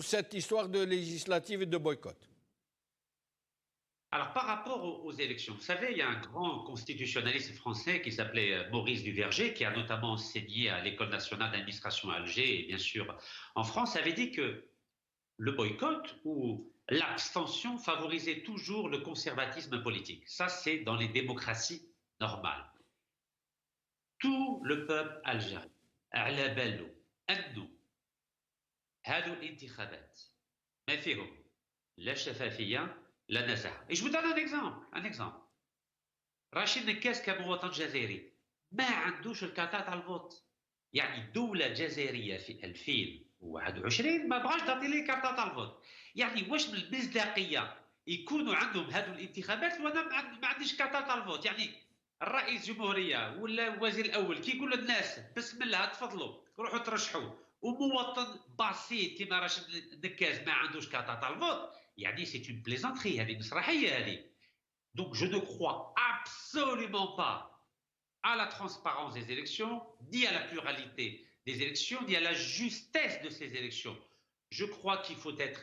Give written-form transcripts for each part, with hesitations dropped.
cette histoire de législative et de boycott? Alors, par rapport aux élections, vous savez, il y a un grand constitutionnaliste français qui s'appelait Maurice Duverger, qui a notamment enseigné à l'École nationale d'administration à Alger et bien sûr en France, avait dit que le boycott ou l'abstention favorisait toujours le conservatisme politique. Ça, c'est dans les démocraties normales. Tout le peuple algérien, على باله أنه هذو الانتخابات ما فيهم لا شفافية لا نزاهة. Et je vous donne un exemple. راشد نكاس كمواطن جزائري ما عندوش الكارتة تاع الفوت. يعني دولة جزائرية في 2021 ما بغاش تعطي لي كارتة تاع الفوت. يعني واش من المصداقية يكونوا عندهم هذو الانتخابات وانا ما عنديش كارتة تاع الفوت. يعني الرئيس الجمهورية ولا الوزير الأول كي يقول للناس بسم الله تفضلوا روحوا ترشحوا ومواطن بسيط كيما راشد النكاز ما عندوش كارتة تاع الفوت يعني سي اون بليزونتري هذه مسرحية هذه. Donc je ne crois absolument pas à la transparence des élections, ni à la pluralité des élections, ni à la justesse de ces élections. Je crois qu'il faut être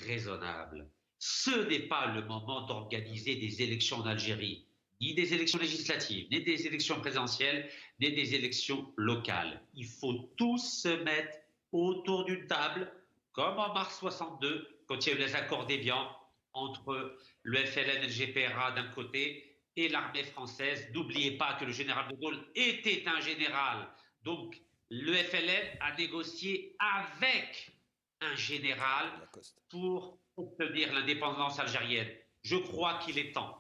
raisonnable. Ce n'est pas le moment d'organiser des élections en Algérie, ni des élections législatives, ni des élections présidentielles, ni des élections locales. Il faut tous se mettre autour d'une table, comme en mars 62, quand il y a eu les accords d'Évian entre le FLN et le GPRA d'un côté et l'armée française. N'oubliez pas que le général de Gaulle était un général. Donc, le FLN a négocié avec un général pour obtenir l'indépendance algérienne. Je crois qu'il est temps.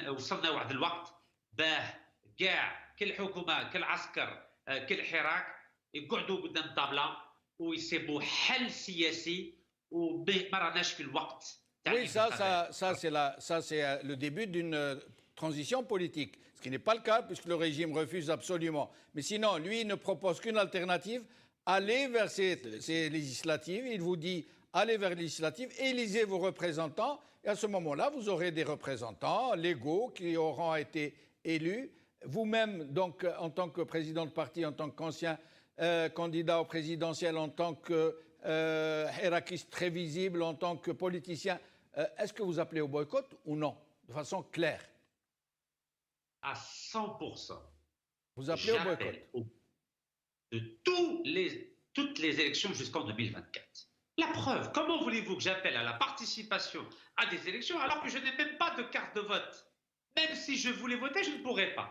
وصلنا واحد الوقت باه كاع كل حكومه كل عسكر كل حراك يقعدوا قدام الطابله ويسيبوا حل سياسي وما راناش في الوقت. Oui, ça c'est le début d'une transition politique, ce qui n'est pas le cas puisque le régime refuse absolument. Mais sinon, lui, il ne propose qu'une alternative, aller vers ces législatives. Il vous dit, allez vers les législatives, élisez vos représentants, et à ce moment-là, vous aurez des représentants légaux qui auront été élus. Vous-même, donc, en tant que président de parti, en tant qu'ancien candidat au présidentiel, en tant que hiérarchiste très visible, en tant que politicien, est-ce que vous appelez au boycott ou non, de façon claire? À 100%. Vous appelez au boycott de toutes les élections jusqu'en 2024. La preuve, comment voulez-vous que j'appelle à la participation à des élections alors que je n'ai même pas de carte de vote? Même si je voulais voter, je ne pourrais pas.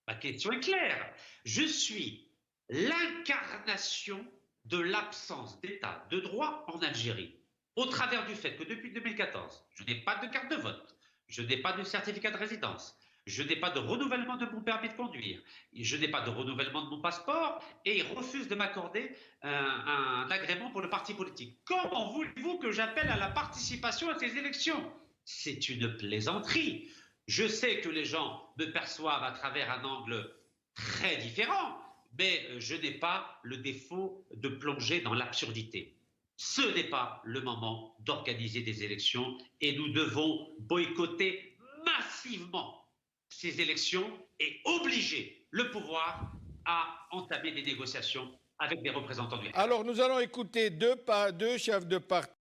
Ma question est claire. Je suis l'incarnation de l'absence d'état de droit en Algérie, au travers du fait que depuis 2014, je n'ai pas de carte de vote, je n'ai pas de certificat de résidence, je n'ai pas de renouvellement de mon permis de conduire, je n'ai pas de renouvellement de mon passeport et ils refusent de m'accorder un agrément pour le parti politique. Comment voulez-vous que j'appelle à la participation à ces élections? C'est une plaisanterie. Je sais que les gens me perçoivent à travers un angle très différent, mais je n'ai pas le défaut de plonger dans l'absurdité. Ce n'est pas le moment d'organiser des élections et nous devons boycotter massivement ces élections et obliger le pouvoir à entamer des négociations avec des représentants du. Alors nous allons écouter deux chefs de parti.